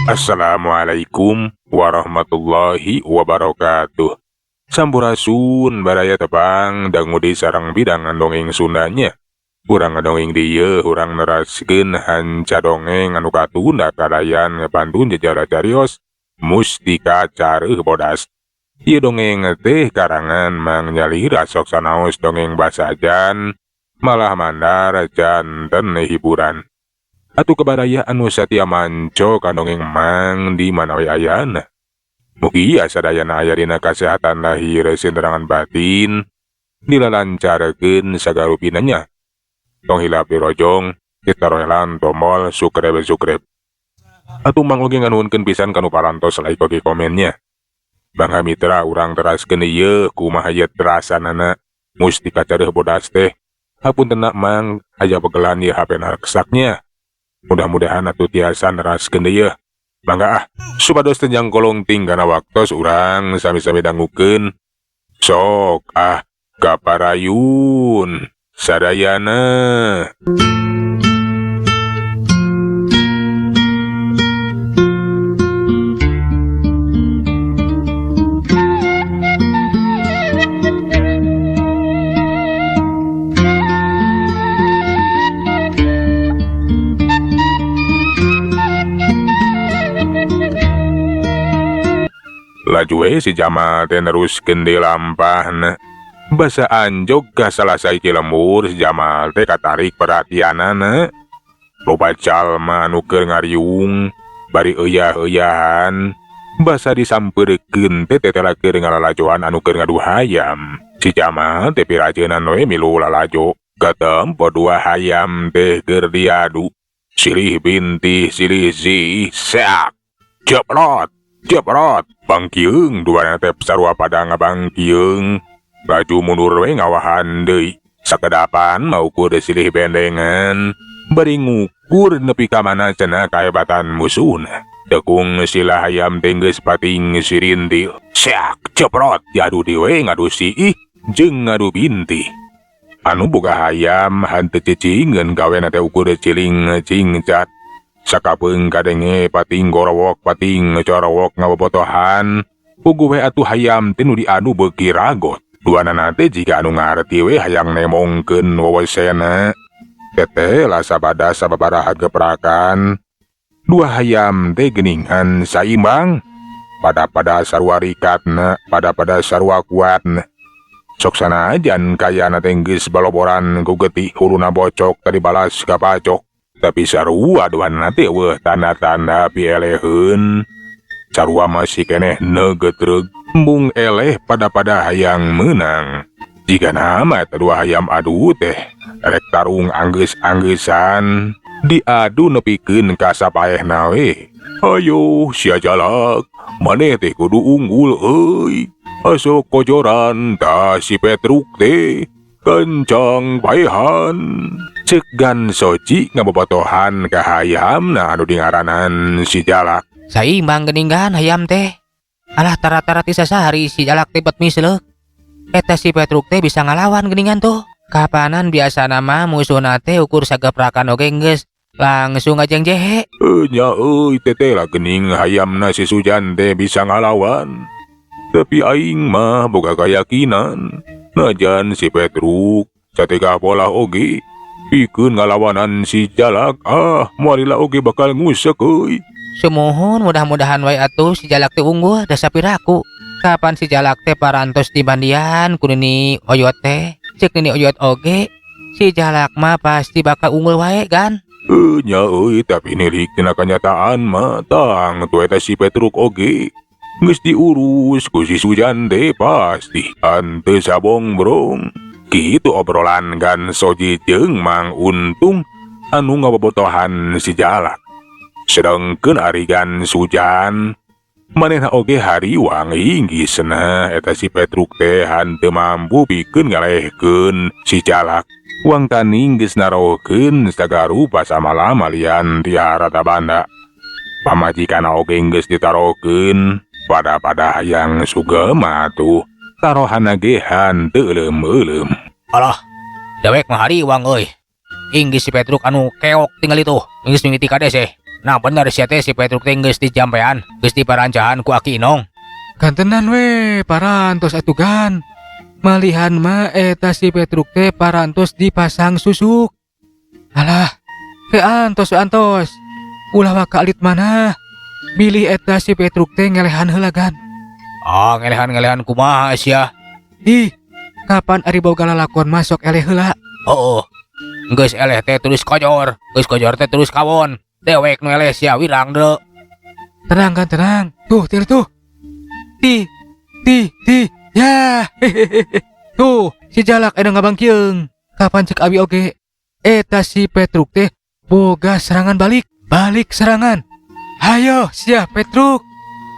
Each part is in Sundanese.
Assalamualaikum warahmatullahi wabarakatuh. Sampurasun baraya tepang dangudi sareng bidangan dongeng Sundanya. Urang ngadongeng dieu urang neraskeun hanca dongeng anu katunda kadayan ngapantun jejara carios mustika careuh bodas. Ieu dongeng teh karangan Mang Nyalira sok sanaos dongeng basajan malah mandar janten hiburan. Atuh kebaraya anu satia manco kandongeng Mang di mana we ayana. Mugi sadayana aya dina kasehatan lahir sinterangan batin dilalancarkeun sagarupinanya. Tong hilap dirojong ditaroelan tombol subscribe. Atuh Mang oge nganuhunkeun pisan kanu parantos like oge komennya. Bangha mitra urang teraskeun ieu kumaha ieu terasanana mustika careuh bodas teh. Hapuntenna Mang aya begelan ieu HP-na kesaknya. Mudah-mudahan atuh tiasa neraskeun deui. Mangga supados tenjang kolong tinggana waktos urang sami-sami dangukeun. Sok kaparayun sadayana. Laju si Jamal teh neruskeun di lampahna. Basa anjog ka salah sahiji lembur si Jamal teh katarik perhatianana. Loba jalma anu keur ngariung bari euyah-euyahan. Basa disampeurkeun teh tetela keur ngalalajoan anu keur ngadu hayam. Si Jamal teh pirajeunan we milu lalajo. Katempo dua hayam teh keur diadu. Silih binti silih zi sak jeprot bangkieung duana teh sarua pada ngabangkieung. Laju mundur we ngawahan deui. Sakedapan maukur silih bendengan bari ngukur nepi ka mana cenah kahebatan musuhna. Tekung sila hayam teh geus pating sirintil. Sak jeprot diadu dewe ngadu siih jeung ngadu binti. Anu boga hayam henteu cicingeun gawena teh ukur ciling cingcat. Sakapeung kadenge pating gorowok pating corowok ngabobotohan. Puguh we atuh hayam teh nu diadu beuki ragot. Duanana teh jiga anu ngarti we hayang nemongkeun wewesena. Teteh lah sabada sababaraha geprakan. Dua hayam teh geuningan saimbang. Pada sarua rikatna, pada sarua kuatna. Sok sanajan kayana teh geus baloboran ku getih huluna bocok tadi balas ka pacok. Tapi sarua duanana teh weuh tanda-tanda pieleheun. Sarua masih keneh neugetreg embung eleh pada hayang menang. Jika nama dua hayam adu teh rek tarung anggeus-anggesan diadu nepikeun ka sapaehna we. Ayo sia jalak maneh teh kudu unggul euy. Asok kojoran tah si Petruk teh kencang paehan. Ceuk Gan Soci ngabobotohan ka hayamna anu dingaranan si Jalak. Saimbang geuningan hayam teh. Alah tara-tara ti sasahari si Jalak teh bet misleuk. Eta si Petruk teh bisa ngalawan geuningan tuh. Kapanan biasana mah musuhna teh ukur sageprakan oge geus langsung ajeng jehe. Nya euy teteh lah geuning hayamna si Sujan teh bisa ngalawan. Tapi aing mah boga kayakinan najan si Petruk sategah pola oge pikeun ngalawanan si Jalak. Moalila oge bakal ngusek euy. Sumuhun mudah-mudahan wae atuh si Jalak teh unggul da sapiraku. Kapan si Jalak teh parantos di bandian ku Nini Oyot teh. Ceuk Nini Oyot oge si Jalak mah pasti bakal unggul wae Gan. Nya euy tapi nilik tina kanyataan mah tang tu eta si Petruk oge geus diurus ku si Sujan teh pasti henteu sabong brong. Kitu obrolan Gan Soji jeung Mang Untung anu ngabobotohan si Jalak. Sedengkeun ari Gan Sujan manehna oge hariwang inggisna eta si Petruk teh henteu mampu pikeun ngalehkeun si Jalak. Wang taning geus narokeun sagarupa samalam alian tiara tabanda. Pamajikanna oge geus ditarokeun pada hayang sugema tuh. Tarohanna ge henteu euleum-euleum. Alah, dewek mah hariwang euy. Inggih si Petruk anu keok tinggal itu. Inggih mimiti kades Nah bener sia teh si Petruk teh geus dijampean, geus diparancahan ku Aki Inong. Kantenan we parantos atugan. Malihan mah eta si Petruk teh parantos dipasang susuk. Alah, antos. Ulah waka alit mana. Bilih eta si Petruk teh ngelehan heulagan. Ah ngelehan kumaha sia? Ih, kapan ari boga lalakon masuk eleh heula? Oh, geus eleh teh terus kojor, geus kojor teh terus kawon. Dewek nu eleh sia wirang deuleu. Tenang. Tuh, Ti. Ya. Tuh, si Jalak eda ngabangkieung. Kapan cek abi oge? Eta si Petruk teh boga serangan balik serangan. Hayo, sia Petruk.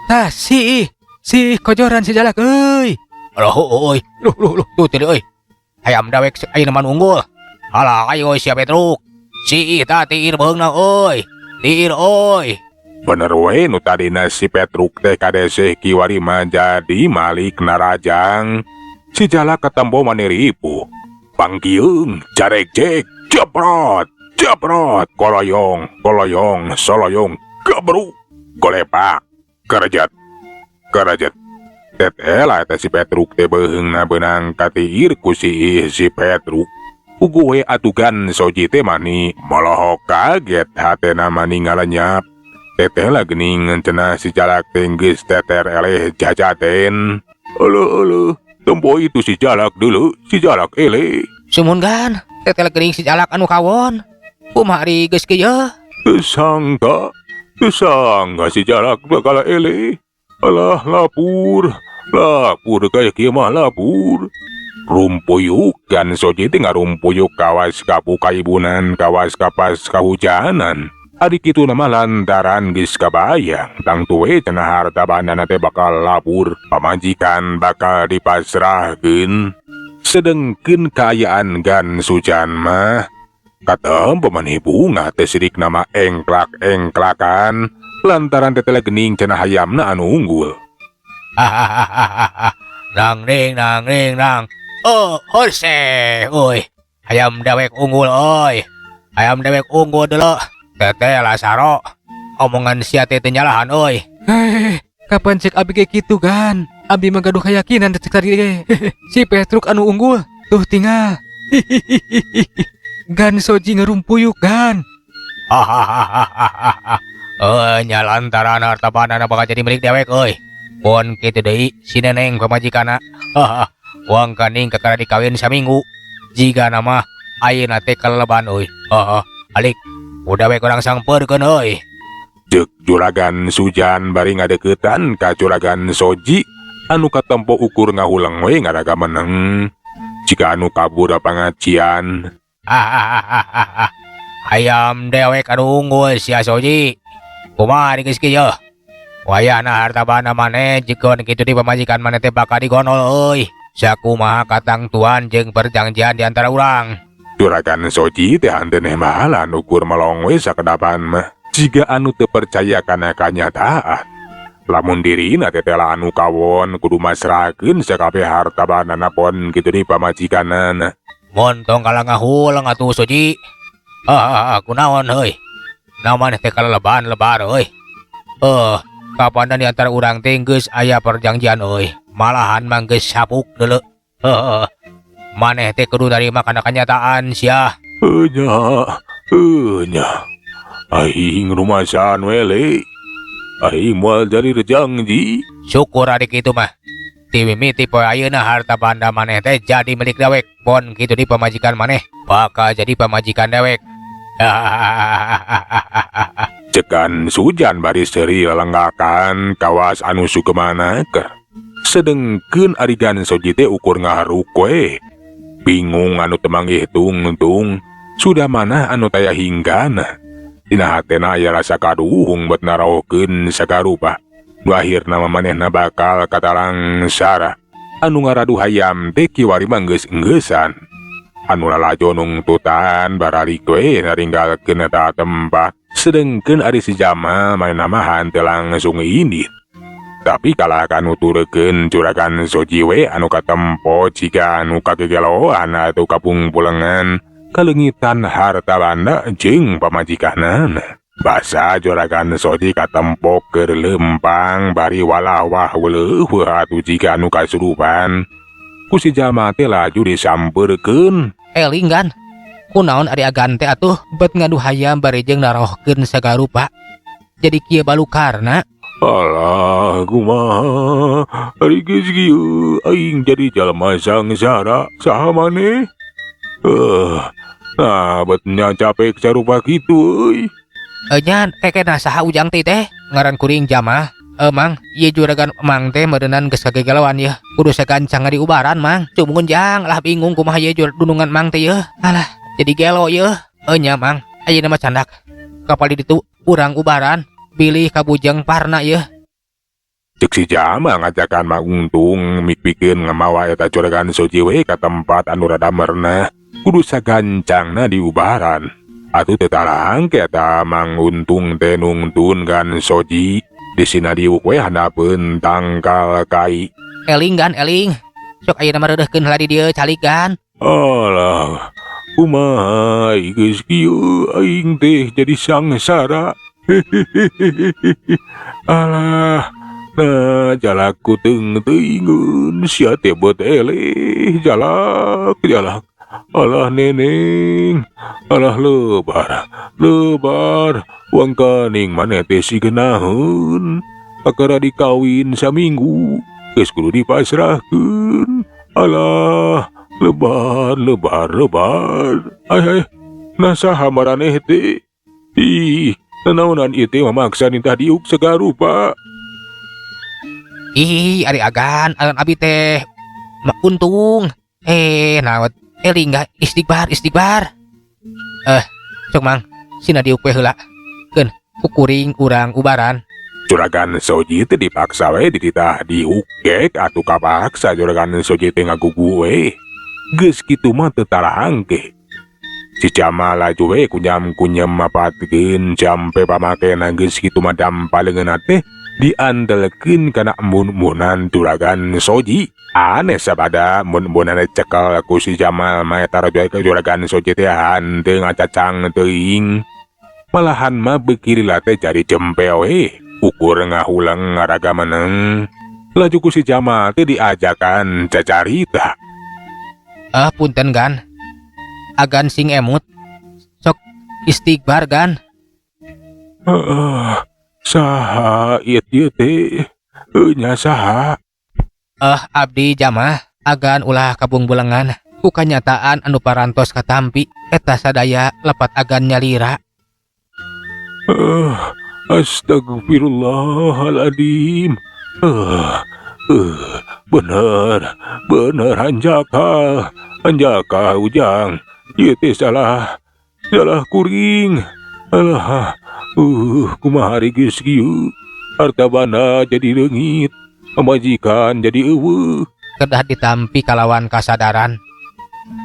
Tah si kojoran si Jalak euy. Loh, tuh tadi euy. Hayam dewek ayeuna man unggul. Halah ayo sia Petruk. Si tah tiir beungna euy. Tiir euy. Bener we nu tadina si Petruk teh kadeseh kiwari mah jadi malik narajang. Si Jalak katembo maniripu. Pangkieung, jarek-jek, jeprot, koloyong, soloyong, gebru, golepak, kerejat. Tetela eta si Petruk teh beheungna beunang katiir ku si Petruk. Ugu we atugan Soji teh mani molohok kaget hatena mani ngalenyap. Tetela geuning cenah si Jalak teh geus teter eleh jajaten. Uluh, tempo itu si Jalak dulu, si Jalak eleh. Sumungan, tetel geuning si Jalak anu kawon. Kumaha ari geus kieu? Sangka si Jalak bakal eleh. Alah lapur kaya kieu mah lapur. Rumpuyuk kan Soji teh ngarumpuyuk kawas kapu kaibunan, kawas kapas kahujanan. Ari kitu nama lantaran geus kabayang tang tuwe cenah harta bandana teh bakal lapur, pamajikan bakal dipasrahkeun. Sedengkeun kaayaan gan Sujan mah katempo maneh bunga teh sirik nama engklak-engklakan lantaran tetela geuning cenah hayamna anu unggul. Nang. Oh, horse, oi. Hayam dewek unggul, oi. Hayam dewek unggul dulu. Teteh Lasaro. Omongan sia teh teu nyalahan, oi. Kapan cek abi kayak gitu kan? Abi mah gaduh keyakinan cek tadi ge. Si Petruk anu unggul. Tuh tinggal. Gan Soji ngerumpuyuk gan. Nyalantaran harta bandana bakal jadi milik dewek, oi. Pon kitu deui si Neneng pamajikana. Uang kaning kakara dikawin saminggu. Jika nama ayeuna teh kaleleban euy. Alik udah we kurang sangpeurkeun euy. Cek juragan Sujan bari ngadeukeutan ka juragan Soji anu katempo ukur ngahulang we ngaraga meneng. Jika anu kabur pangacian. Hayam dewek anu unggul sia Soji. Kumaha geus kieu? Wayahna harta bana maneh jikeun kitu di pamajikan maneh teh bakal digonol euy. Sakumaha katang tuan jeung perjanjian di antara urang. Juragan Soji teh hanteuneh mahalan ukur melong we sakedapan mah. Jika anu teu percaya kana kanyataan. Lamun dirina teh tela anu kawon kudu masrahkeun sakabeh harta banana pon kitu di pamajikanana. Montong kala ngahulang atuh Soji. Kunaon heuy? Namaneh teh kaleleban lebar euy. Kapan di antara urang teh geus aya perjanjian euy. Malahan mah geus sapuk deuleu. Maneh teh kudu narima kana kanyataan sia. Nya. Aing rumasan we le. Aing moal jadi rejanji. Syukur adik itu mah. Ti mimiti poe ayeuna harta banda maneh teh jadi milik dewek. Pon kitu di pamajikan maneh bakal jadi pamajikan dewek. Cekan Sujan bari seri lelenggakan kawas anu sukemana keur. Sedengkeun arigan Soji teh ukur ngaharuk we. Bingung anu teu manghitung-hitung. Sudah mana anu taya hinggana. Dina hatena aya rasa kaduhung bet naraohkeun sagarupa. Nu akhirna manehna bakal katalang Sarah. Anu ngaradu hayam teh kiwari mah geus-geusan. Anu lalajo nungtutan baralik we naringgalkeun eta tempat. Sedengkeun ari si Jama manehna mah hanteu langsung indit. Tapi kalah kanu turekeun juragan Soji we anu katempo jika anu kagegeloan atau kapungpulengan kalengitan harta banda jeung pamajikanana. Basa juragan Soji katempok keur lempang bari walawah weuleuh atuh jika anu kasurupan. Ku si jalma teh laju disampeurkeun. Eling kan? Kunaon ari agan teh atuh bet ngadu hayam barejeng narohkeun sagarupa. Jadi kieu balukarna. Alah, kumaha? Ari geus kieu aing jadi jalma sangsara, saha maneh? Nah, betnya capek sarupa kitu euy. Nyan, kekena saha ujang teh? Ngaran kuring Jama. Mang, ieu juragan Mang teh meureunnan geus kagegalawan yeuh. Kudu sagancang di ubaran, Mang. Cumun jang, lah bingung kumaha ieu dunungan Mang teh yeuh. Alah, jadi gelo yeuh. Nya, Mang, ayeuna mah candak. Kapal di ditu urang ubaran, bilih kabujeng parna yeuh. Cek si Jama ngajakan Mang Untung mik-pikeun ngamawa eta juragan Soji we ka tempat anu rada merenah. Kudu sagancangna di ubaran. Atuh teu tarang ke eta Mang Untung teh nungtun kan Soji. Di sina diuk we handapeun tangkal kai. Eling kan, eling. Sok ayeuna mah reureuhkeun heula di dieu calik kan. Alah, kumaha geus kieu aing teh jadi sangsara. Alah, nah jalakku teung-teungeun sia teh beut eleh jalak. Alah neneng, alah lebar, uang kaning maneh teh sigenaheun. Akara dikawin saminggu, geus kudu dipasrahkeun. Alah, lebar. Ai, nasaha maraneh teh? Ih, nanaonan ieu teh mamaksa nintah diuk sagarupa. Ih, ari agan, alon abi teh Mak Untung. Nawat eling gak istighbar. Sok Mang, sina diuk we heula. Keun kukuring urang ubaran. Juragan Soji teh dipaksa we dititah diuk gek atuh kapaksa juragan Soji teh ngagugu we. Geus kitu mah teu tarang ke. Si Jama laju we kunyam mapatkeun jampe pamakena geus kitu mah dampaleungeunna teh diandelkeun kana mun-munan juragan Soji. Aneh sabada mun-munan cekel ku si Jamal mah eta ke juragan Soji teh hanteu ngacacang teuing. Malahan mah beuki lila teh jadi jempel we. Ukur ngahulang ngaraga meneng. Laju ku si Jamal teh diajakan cacarita. Punten gan. Agan sing emut. Sok istighbar gan. Saha ieu teh? Nya saha? Abdi Jama, agan ulah kabungbulengan. Ku kanyataan anu parantos katampi eta sadaya lepat agan nyalira. Astagfirullahaladzim. Bener Hanjaka ujang. Ieu teh salah kuring. Alah, kumaha ari geus kieu? Hartabana jadi leungit, majikan jadi eueuh. Kedah ditampi kalawan kasadaran.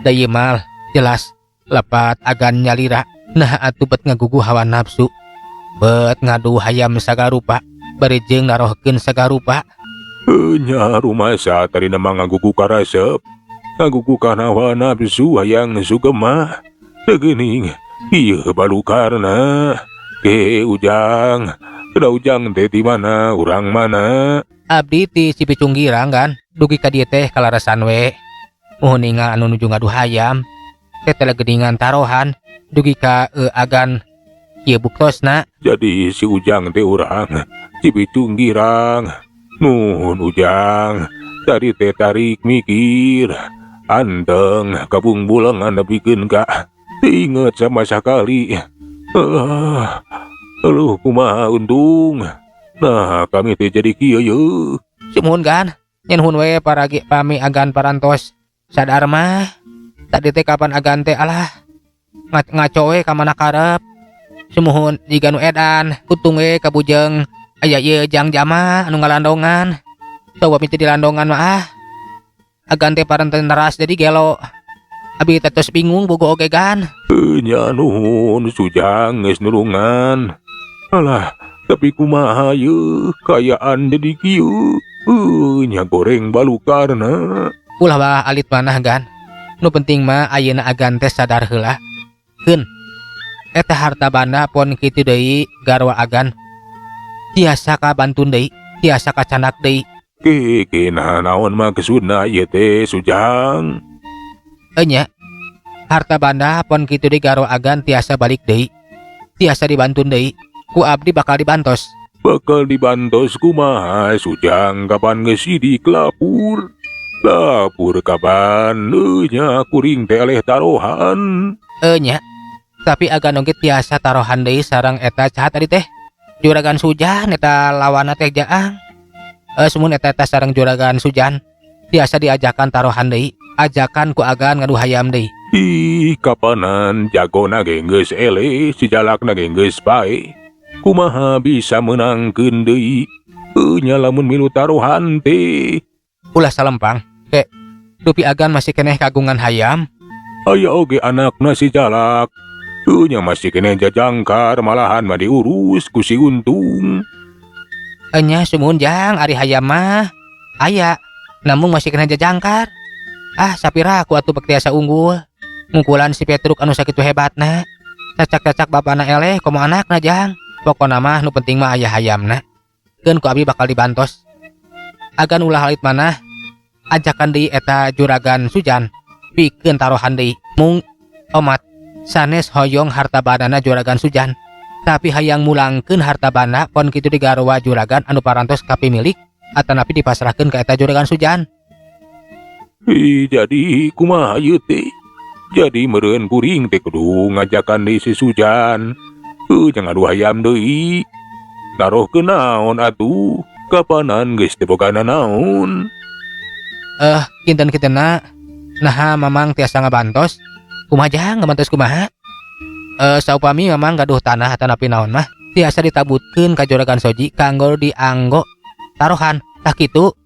Da ieu mal jelas lepat agan nyalira. Nah atuh bet ngagugu hawa nafsu. Bet ngadu hayam sagarupa, barejeng narohkeun sagarupa. Nya rumasa tadi nama ngagugu karasep. Ngagugu kana hawa nafsu hayang sugema. Teueuning ieu balukarna. Ujang. Kada ujang teh di mana, urang mana? Abdi ti Cipicung Girang kan. Dugi ka dieu teh kalarasan we. Muhun ningal anu nuju ngadu hayam. Teh teh geuningan tarohan dugi ka agan ieu buktosna. Jadi si ujang teh urang Cipicung Girang. Nuhun ujang. Tadi teh tarik mikir. Anteng kabung bulangan nepikeun ka. Inget sama sekali. Aduh kumaha Untung. Nah kami teh jadi kieu yeuh. Sumuhun kan. Nyen hun we paragi pami agan parantos. Sadar mah. Tadi teh kapan agan teh alah. Ngaco we ka mana karep. Sumuhun jiga nu edan. Kutung we kabujeng aya ieu Jang Jama anu ngalandongan. Coba minta dilandongan mah agan teh paranten neras jadi gelo. Abi tetes bingung bogo oge kan. Nya nuhun sujang geus nulungan. Alah, tapi kumaha yeuh kayaan jadi kieu. Nya goreng balukarna. Ulah bah alit manah gan. Nu penting mah ayeuna agan teh sadar heula. Keun. Eta harta banda pon kitu deui garwa agan. Tiasa kabantun deui, tiasa kacanak deui. Kena naon maksudna ieu teh Sujang? Enya, harta banda pon kitu deui garwa agan tiasa balik deui. Tiasa dibantun deui. Ku abdi bakal dibantos. Bakal dibantos kumaha Sujang kapan geus sidik lapur? Lapur kapan nya kuring teh eleh tarohan. Enya, tapi agan oge tiasa tarohan deui sareng eta cahat tadi teh. Juragan Sujan eta lawanna teh Jaang. Semun eta sareng juragan Sujan tiasa diajakan tarohan deui. Ajakan ku agan ngadu hayam deui. Ih, kapanan jagona ge geus eleh, si jalakna ge geus bae. Kumaha bisa menangkeun deui? Nya lamun milu tarohan teh. Ulah salempang, kek dupi agan masih keneh kagungan hayam. Aya oge anakna si jalak. Nya masih kena jajangkar malahan mah diurus ku si Untung. Enya sumun Jang ari hayam mah aya, namun masih kena jajangkar. Ah sapira aku atuh bek tiasa unggul. Ngungkulan si Petruk anu sakitu hebatna. Cacak-cacak bapana eleh komo anakna Jang. Pokona mah nu penting mah aya hayamna. Keun ku abdi bakal dibantos. Agan ulah halit manah ajakan deui eta juragan Sujan. Pikeun tarohan deui. Mung omat sanes hoyong harta bandana juragan Sujan. Tapi hayang mulangkeun harta banda pon kitu digarwa juragan anu parantos kapimilik atanapi dipasrahkeun ka eta juragan Sujan. Jadi kumaha ieu teh? Jadi meureun kuring teh kudu ngajakan deui si Sujan. Jangan adu hayam deui. Tarohkeun naon atuh? Kapanan geus teu bogana naon? Kinten-kintenna naha mamang tiasa ngabantos. Kumaha Jang ngabantos kumaha? Saupami mamang gaduh tanah atanapi naon mah tiasa ditabutkeun ka juragan Soji kanggo dianggo tarohan. Tah kitu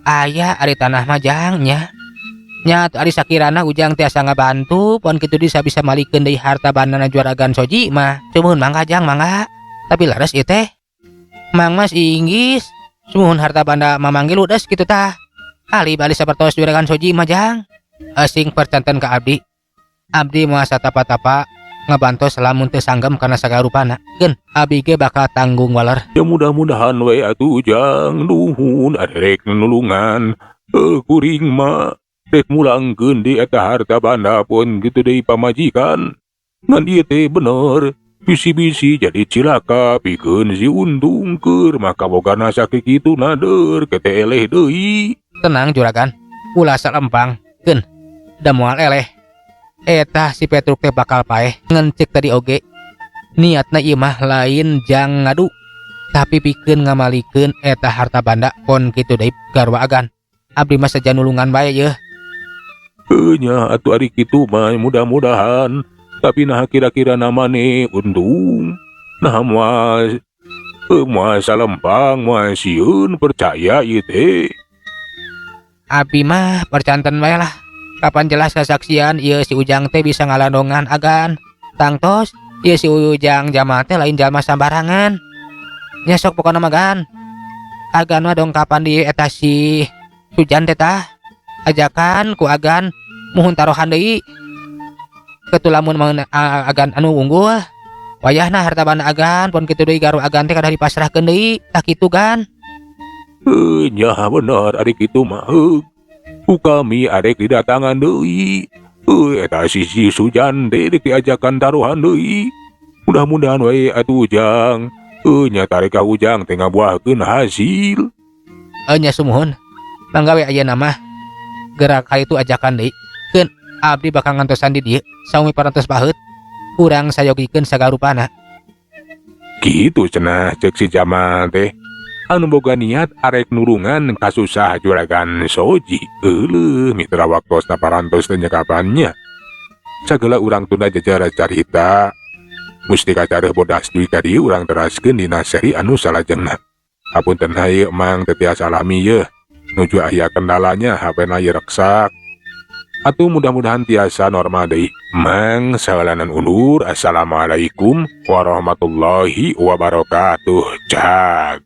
aya ari tanah mah Jang nya. Nya ari sakirana ujang tiasa ngabantu pon kitu bisa malikeun deui harta bandana juragan Soji mah. Sumuhun mangga Jang mangga. Tapi laras ieu teh. Mang mas inggis. Sumuhun harta banda mamanggi ludes kitu tah. Ali bali sapertos juragan Soji mah Jang. Sing percanten ka abdi. Abdi moal satapa-tapa ngabantos lamun teu sanggem kana sagarupana. Keun abdi ge bakal tanggung waler. Ya mudah-mudahan we atuh Jang, nuhun aderek nulungan. Kuring mah rek mulangkeun di eta harta banda pun kitu deui pamajikan. Ngan ieu teh bener. Bisi-bisi jadi cilaka pikeun si Untung keur maka bogana sakitu nader kete eleh deui. Tenang juragan, ulah salempang. Keun da moal eleh. Eta si Petruk teh bakal paeh ngencik tadi oge. Niatna ieu mah lain Jang ngadu, tapi pikeun ngamalikeun eta harta banda pon kitu deui garwa agan. Abdi mah saja nulungan bae yeuh. Nya atuh ari kitu mah mudah-mudahan. Tapi nah kira-kira namane Untung. Nah moal salempang moal sieun percaya ieu teh. Abdi mah percanten bae lah. Kapan jelas kasaksian ieu si Ujang teh bisa ngalandongan agan. Tangtos ieu si Ujang jamal teh lain jalma sambarangan. Nya sok pokona mah gan. Agan mah dongkapan di eta si Sujan teh tah. Ajakan ku agan muhun tarohan deui. Ketulamun agan anu unggul. Wayahna harta banda agan pon kitu deui garwa agan teh kada dipasrahkeun deui. Tah kitu gan. Nya bener ari kitu mah. Kami arek didatangan deui. Eta si Sujan teh rek diajakan taruhan deui. Mudah-mudahan we atuh Ujang. Nya tarik ka Ujang teh ngabuahkeun hasil. Nya sumuhun. Mangga we ayeuna mah gerak itu ajakan deui. Keun abdi bakal ngantosan di dieu saumi parantos baheut. Urang sayogikeun sagarupana. Kitu cenah ceuk si Jamal teh. Anu boga niat arek nurungan kasusah juragan Soji. Mitra waktosna parantos teh nyekapannya. Sagala urang tunda jajara carita. Musti kacareuh bodas duit ka dieu urang teraskeun dina seri anu salajengna. Hapunten hayu mang teu tiasa alami yeuh. Nuju aya kendalanya hapena ieu reksak. Atuh mudah-mudahan tiasa normal deui. Mang sawalanan undur. Assalamualaikum warahmatullahi wabarakatuh. Jag.